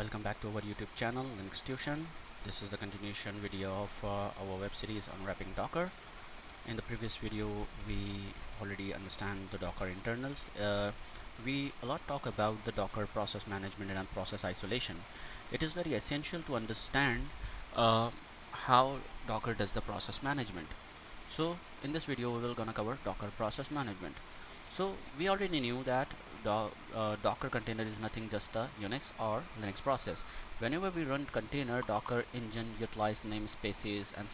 Welcome back to our YouTube channel, Linux Tuition. This is the continuation video of our web series Unwrapping Docker. In the previous video, we already understand the Docker internals. We a lot talk about the Docker process management and process isolation. It is very essential to understand uh, how Docker does the process management. So in this video, we will gonna cover Docker process management. So we already knew that Docker container is nothing just a Unix or Linux process. Whenever we run container, Docker engine utilize namespaces and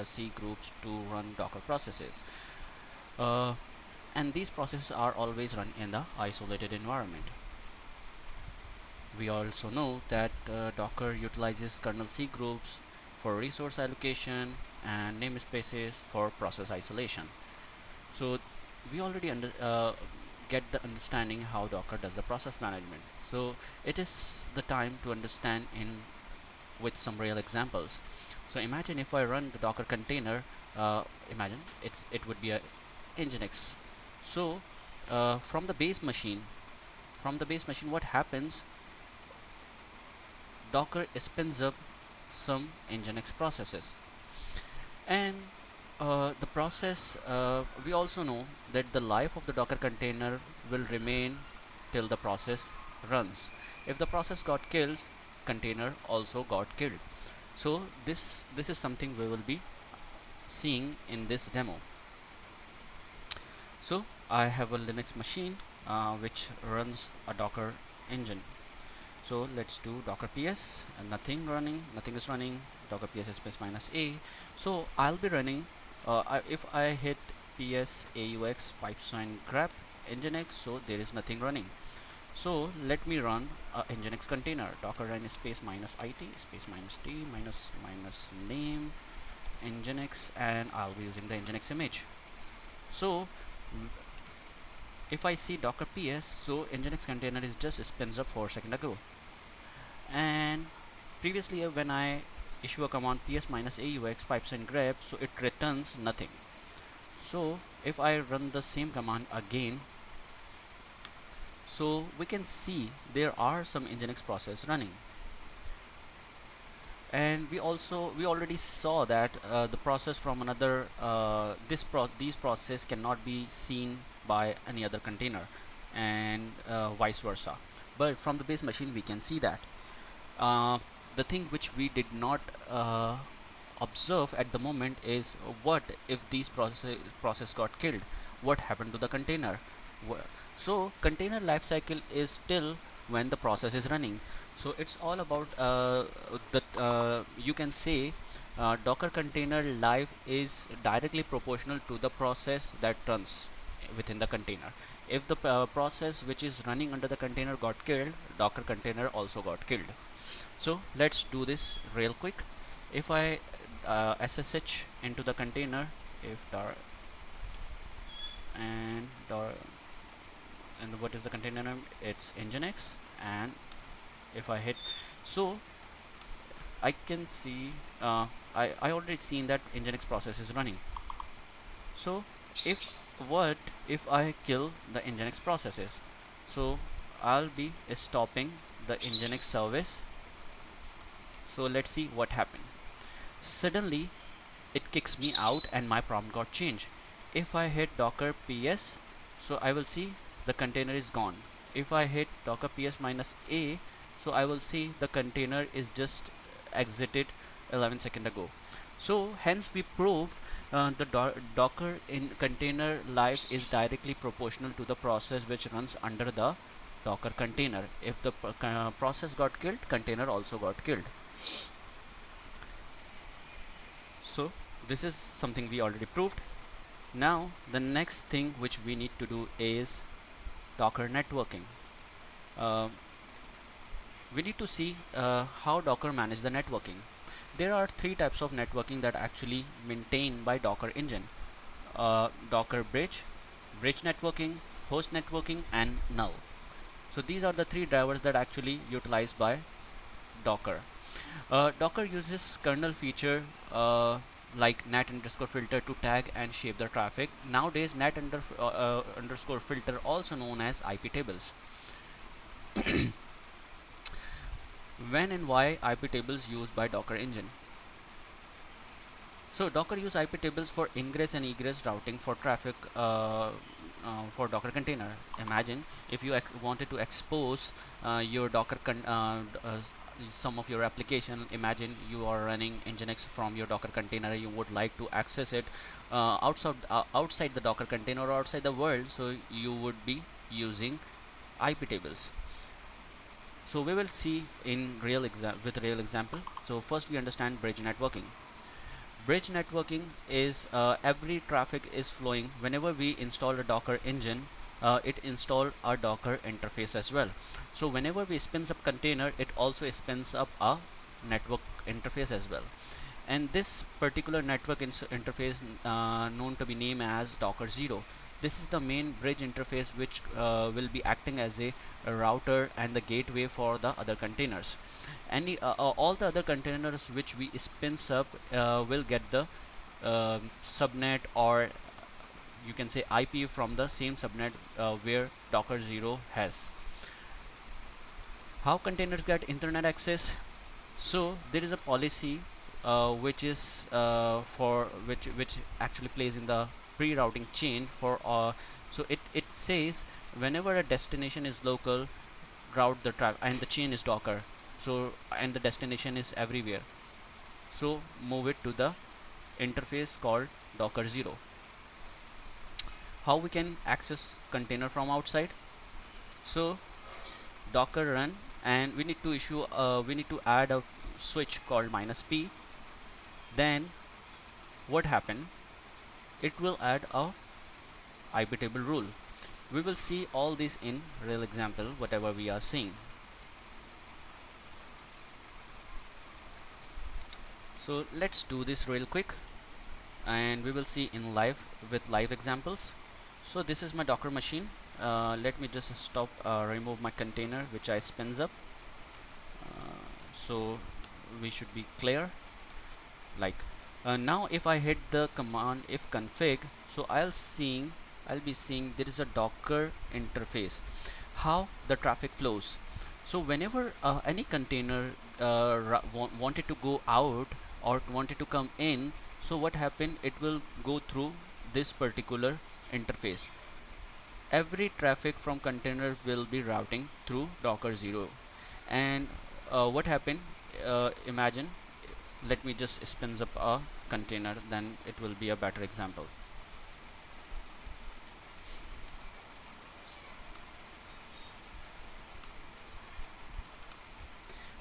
C groups to run Docker processes. Uh, and these processes are always run in the isolated environment. We also know that Docker utilizes kernel C groups for resource allocation and namespaces for process isolation. So we already get the understanding how Docker does the process management. So it is the time to understand in with some real examples. So imagine if I run the Docker container. Imagine it would be a Nginx. So from the base machine, what happens? Docker spins up some Nginx processes, and the process, we also know that the life of the Docker container will remain till the process runs. If the process got killed, container also got killed. So this is something we will be seeing in this demo. So I have a Linux machine which runs a Docker engine. So let's do docker ps, and nothing is running. Docker ps space minus a. So I'll be running, if I hit ps aux pipeline grep nginx, so there is nothing running. So let me run a nginx container, docker run space minus it space minus t minus name nginx, and I'll be using the nginx image. So if I see docker ps, so nginx container is just spins up 4 seconds ago. And previously, when I issue a command ps minus aux pipeline grep, so it returns nothing. So if I run the same command again, so we can see there are some nginx process running. And we already saw that the process from another these process cannot be seen by any other container, and vice versa. But from the base machine we can see that. The thing which we did not observe at the moment is, what if these process got killed? What happened to the container? So container lifecycle is still when the process is running. So it's all about you can say Docker container life is directly proportional to the process that runs within the container. If the process which is running under the container got killed, Docker container also got killed. So let's do this real quick. If I ssh into the container, if dar and dar and what is the container name? It's nginx. And if I hit, so I can see I already seen that nginx process is running. So if I kill the nginx processes, so I'll be stopping the nginx service. So let's see what happened. Suddenly it kicks me out and my prompt got changed. If I hit docker ps, so I will see the container is gone. If I hit docker ps minus a, so I will see the container is just exited 11 seconds ago. So hence we proved the docker in container life is directly proportional to the process which runs under the docker container. If the process got killed, container also got killed. So this is something we already proved. Now the next thing which we need to do is Docker networking. We need to see how Docker manage the networking. There are three types of networking that actually maintained by Docker engine: Docker bridge networking, host networking, and null. So these are the three drivers that actually utilized by Docker. Docker uses kernel feature like net underscore filter to tag and shape the traffic. Nowadays, net underscore filter, also known as IP tables. When and why IP tables used by Docker engine? So Docker use IP tables for ingress and egress routing for traffic for Docker container. Imagine if you wanted to expose your some of your application. Imagine you are running Nginx from your Docker container. You would like to access it outside the Docker container or outside the world. So you would be using IP tables. So we will see in with real example. So first we understand bridge networking. Bridge networking is every traffic is flowing whenever we install a Docker engine. It install a Docker interface as well. So whenever we spins up container, it also spins up a network interface as well. And this particular network interface known to be named as Docker 0. This is the main bridge interface which will be acting as a router and the gateway for the other containers. All the other containers which we spins up will get the subnet, or you can say IP, from the same subnet where Docker 0 has. How containers get internet access? So there is a policy which is for which actually plays in the pre-routing chain for so it says whenever a destination is local, route the traffic, and the chain is Docker, so and the destination is everywhere, so move it to the interface called Docker 0. How we can access container from outside? So Docker run, and we need to add a switch called -p. Then what happen? It will add a IP table rule. We will see all this in real example whatever we are seeing. So let's do this real quick, and we will see in live with live examples. So this is my Docker machine. Let me just remove my container which I spins up. So we should be clear. Like now if I hit the command if config, so I'll be seeing there is a Docker interface, how the traffic flows. So whenever any container wanted to go out or wanted to come in, so what happened, it will go through this particular interface. Every traffic from containers will be routing through Docker 0. And what happened, imagine, let me just spins up a container, then it will be a better example.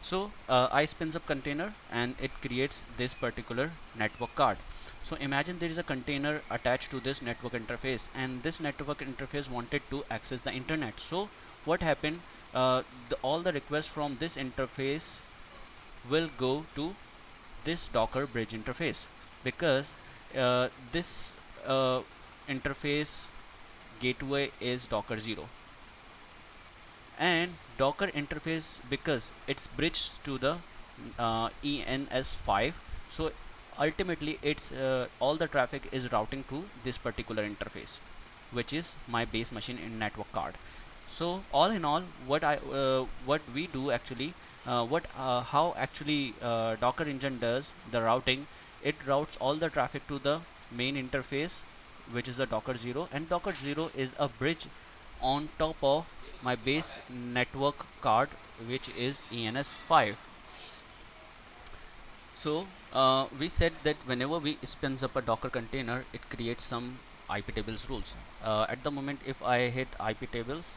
So I spins up container and it creates this particular network card. So imagine there is a container attached to this network interface, and this network interface wanted to access the internet. So what happened, all the requests from this interface will go to this Docker bridge interface, because this interface gateway is Docker 0, and Docker interface, because it's bridged to the ENS5. So ultimately it's all the traffic is routing to this particular interface, which is my base machine in network card. So all in all, what we do actually, what how actually Docker engine does the routing. It routes all the traffic to the main interface, which is the Docker 0, and Docker 0 is a bridge on top of my base network card, which is ENS5. So we said that whenever we spins up a Docker container, it creates some IP tables rules. At the moment, if I hit IP tables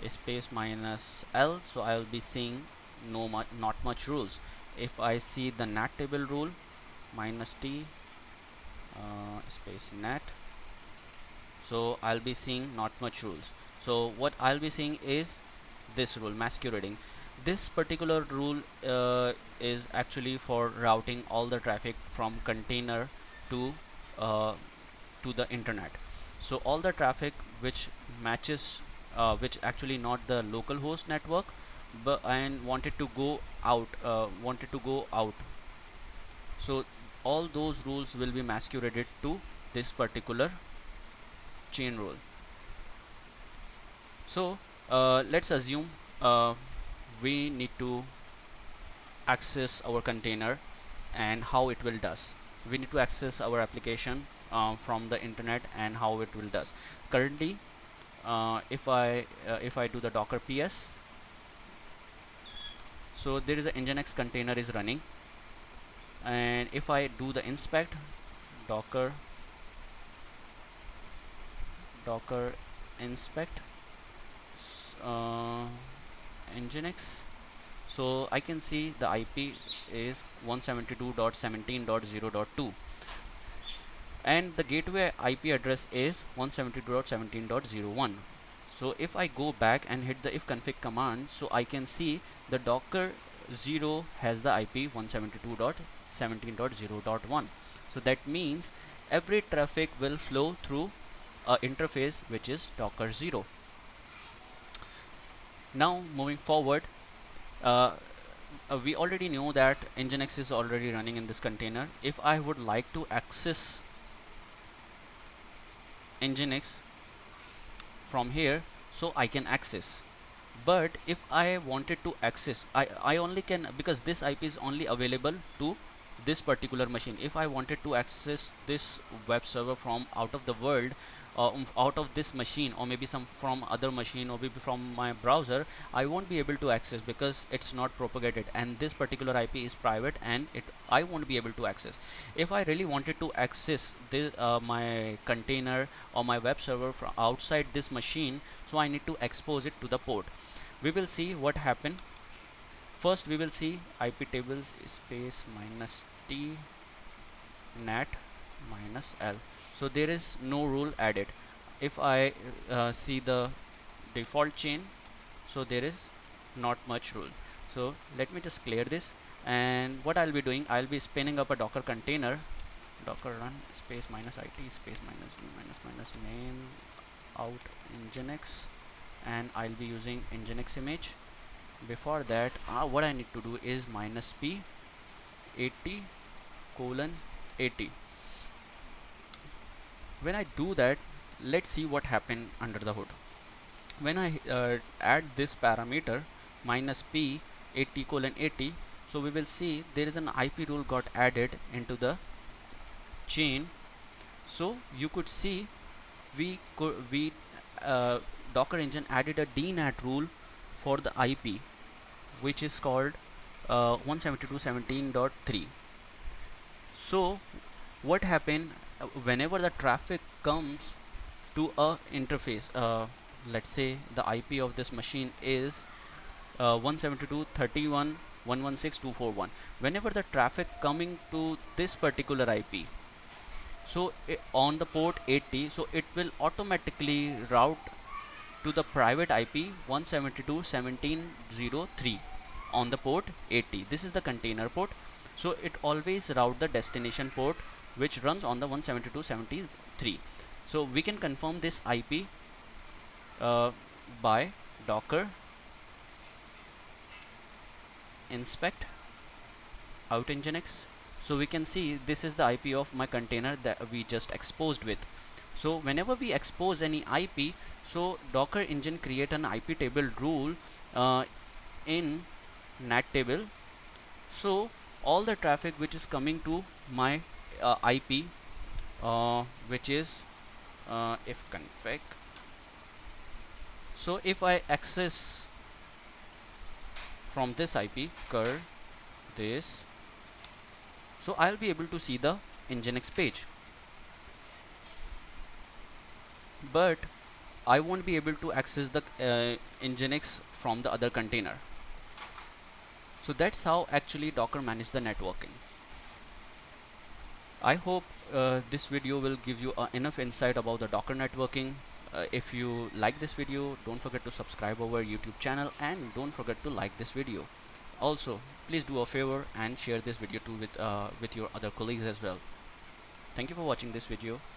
space -L, so I will be seeing not much rules. If I see the NAT table rule, -T space NAT, so I'll be seeing not much rules. So what I'll be seeing is this rule masquerading. This particular rule is actually for routing all the traffic from container to uh, the internet. So all the traffic which matches which actually not the local host network, but and wanted to go out, so all those rules will be masqueraded to this particular chain rule. So let's assume we need to access our container and how it will does. We need to access our application from the internet and how it will does. Currently, if I do the docker ps, so there is a nginx container is running, and if I do the inspect docker inspect uh, nginx, so I can see the IP is 172.17.0.2 and the gateway IP address is 172.17.01. So if I go back and hit the if config command, so I can see the docker 0 has the IP 172.17.0.1. So that means every traffic will flow through a interface which is docker 0. Now moving forward, uh, we already know that nginx is already running in this container. If I would like to access nginx from here, so I can access. But if I wanted to access, I only can, because this IP is only available to this particular machine. If I wanted to access this web server from out of the world, out of this machine, or maybe some from other machine, or maybe from my browser, I won't be able to access because it's not propagated, and this particular IP is private and I won't be able to access. If I really wanted to access this my container or my web server from outside this machine, so I need to expose it to the port. We will see what happened. First we will see IP tables space minus t nat minus l. So there is no rule added. If I see the default chain, so there is not much rule. So let me just clear this, and what I'll be doing, I'll be spinning up a docker container, docker run space minus it space minus minus name out nginx, and I'll be using nginx image. Before that, what I need to do is minus p 80 colon 80. When I do that, let's see what happened under the hood. When I add this parameter minus p 80 colon 80, so we will see there is an IP rule got added into the chain. So you could see we Docker engine added a dnat rule for the IP, which is called 172.17.3. So what happened, whenever the traffic comes to a interface, let's say the IP of this machine is 172.31.116.241. Whenever the traffic coming to this particular IP, so on the port 80, so it will automatically route to the private IP 172.17.03 on the port 80. This is the container port, so it always route the destination port which runs on the 172.73. So we can confirm this IP by docker inspect out nginx. So we can see this is the IP of my container that we just exposed with. So whenever we expose any IP, so Docker engine create an IP table rule in nat table. So all the traffic which is coming to my IP, which is if config. So if I access from this IP cur this, so I'll be able to see the nginx page, but I won't be able to access the nginx from the other container. So that's how actually Docker manage the networking. I hope this video will give you enough insight about the Docker networking. If you like this video, don't forget to subscribe our YouTube channel, and don't forget to like this video. Also, please do a favor and share this video too with your other colleagues as well. Thank you for watching this video.